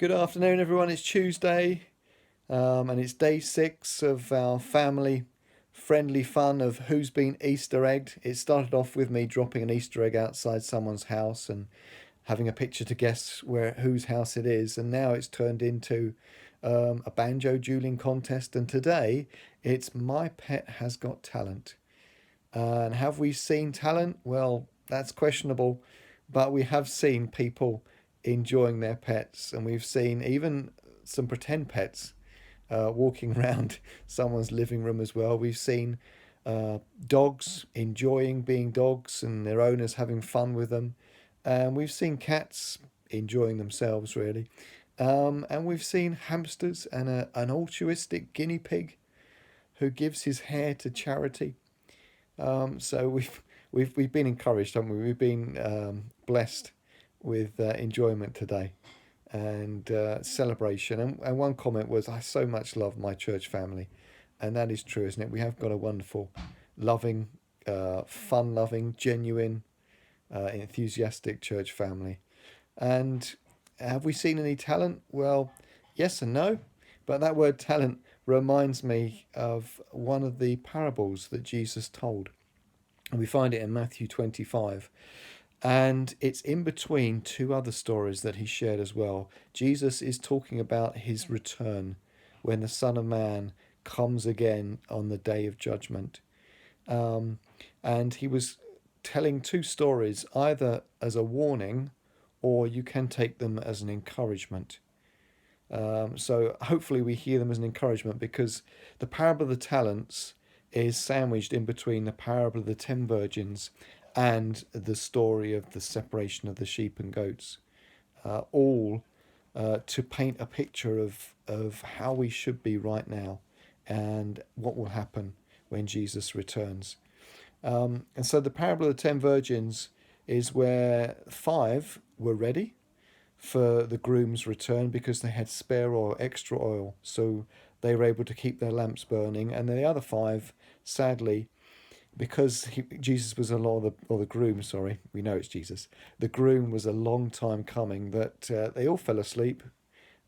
Good afternoon, everyone. It's Tuesday, and it's day 6 of our family friendly fun of Who's Been Easter Egged. It started off with me dropping an Easter egg outside someone's house and having a picture to guess whose house it is, and now it's turned into a banjo dueling contest. And today it's My Pet Has Got Talent. And have we seen talent? Well, that's questionable, but we have seen people enjoying their pets, and we've seen even some pretend pets walking around someone's living room as well. We've seen dogs enjoying being dogs and their owners having fun with them. And we've seen cats enjoying themselves, really. And we've seen hamsters and an altruistic guinea pig who gives his hair to charity. So we've been encouraged, haven't we? We've been blessed with enjoyment today and celebration. And one comment was, "I so much love my church family," and that is true, isn't it? We have got a wonderful, loving, fun-loving, genuine, enthusiastic church family. And have we seen any talent? Well, yes and no. But that word talent reminds me of one of the parables that Jesus told. And we find it in Matthew 25. And it's in between two other stories that he shared as well. Jesus is talking about his return when the Son of Man comes again on the day of judgment. Um, and he was telling two stories, either as a warning or you can take them as an encouragement. So hopefully we hear them as an encouragement, because the parable of the talents is sandwiched in between the parable of the 10 virgins and the story of the separation of the sheep and goats, all to paint a picture of how we should be right now and what will happen when Jesus returns. And so the parable of the 10 virgins is where 5 were ready for the groom's return because they had spare oil, extra oil, so they were able to keep their lamps burning. And then the other 5, sadly, because Jesus was a lot of or the groom, sorry, we know it's Jesus. The groom was a long time coming, that they all fell asleep,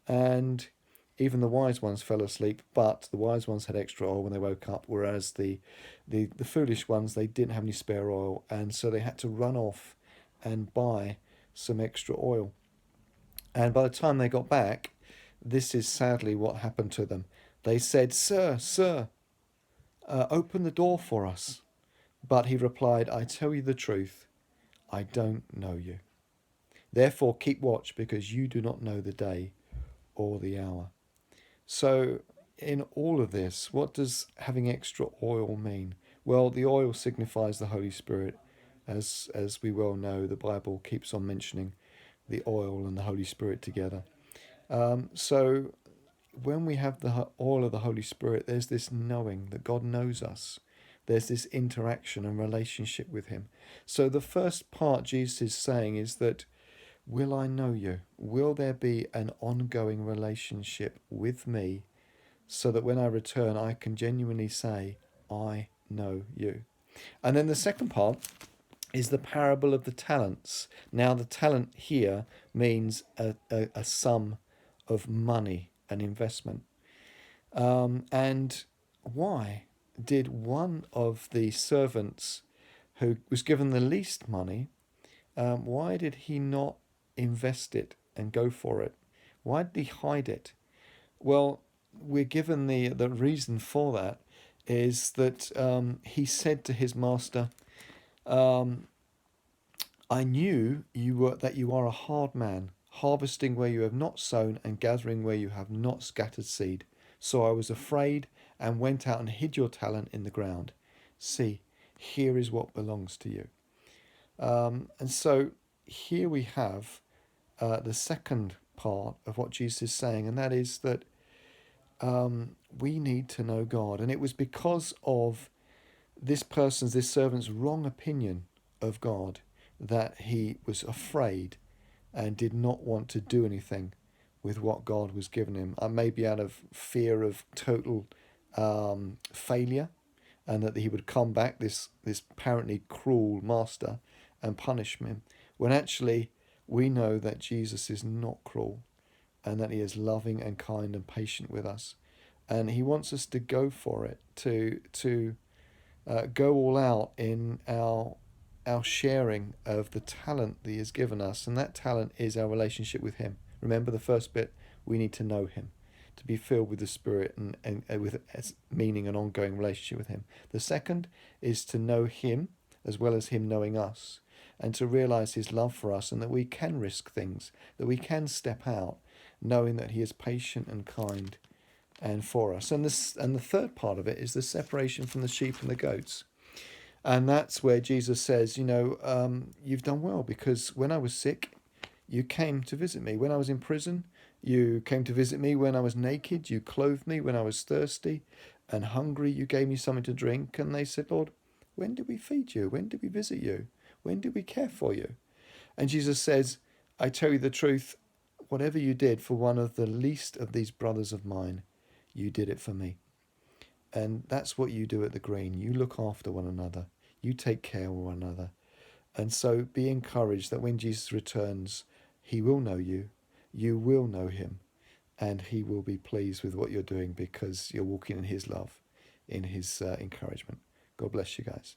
and even the wise ones fell asleep. But the wise ones had extra oil when they woke up, whereas the foolish ones, they didn't have any spare oil, and so they had to run off and buy some extra oil. And by the time they got back, this is sadly what happened to them. They said, "Sir, sir, open the door for us." But he replied, "I tell you the truth, I don't know you. Therefore keep watch, because you do not know the day or the hour." So in all of this, what does having extra oil mean? Well, the oil signifies the Holy Spirit. As we well know, the Bible keeps on mentioning the oil and the Holy Spirit together. So when we have the oil of the Holy Spirit, there's this knowing that God knows us. There's this interaction and relationship with him. So the first part Jesus is saying is that, will I know you? Will there be an ongoing relationship with me, so that when I return, I can genuinely say, I know you? And then the second part is the parable of the talents. Now, the talent here means a sum of money, an investment. And why did one of the servants who was given the least money, why did he not invest it and go for it? Why did he hide it? Well, we're given the reason for that is that he said to his master, "I knew that you are a hard man, harvesting where you have not sown and gathering where you have not scattered seed. So I was afraid and went out and hid your talent in the ground. See, here is what belongs to you." And so here we have the second part of what Jesus is saying, and that is that we need to know God. And it was because of this servant's wrong opinion of God, that he was afraid and did not want to do anything with what God was giving him. Maybe out of fear of total failure, and that he would come back, this apparently cruel master, and punish him. When actually we know that Jesus is not cruel, and that he is loving and kind and patient with us. And he wants us to go for it, to go all out in our sharing of the talent that he has given us, and that talent is our relationship with him. Remember the first bit, we need to know him, to be filled with the Spirit and with meaning and ongoing relationship with him. The second is to know him as well as him knowing us, and to realize his love for us, and that we can risk things, that we can step out, knowing that he is patient and kind and for us. And the third part of it is the separation from the sheep and the goats. And that's where Jesus says, you've done well, because when I was sick, you came to visit me. When I was in prison, you came to visit me. When I was naked, you clothed me. When I was thirsty and hungry, you gave me something to drink. And they said, Lord, when did we feed you? When did we visit you? When did we care for you? And Jesus says, I tell you the truth, whatever you did for one of the least of these brothers of mine, you did it for me. And that's what you do at the Green. You look after one another. You take care of one another. And so be encouraged that when Jesus returns, he will know you. You will know him. And he will be pleased with what you're doing because you're walking in his love, in his encouragement. God bless you guys.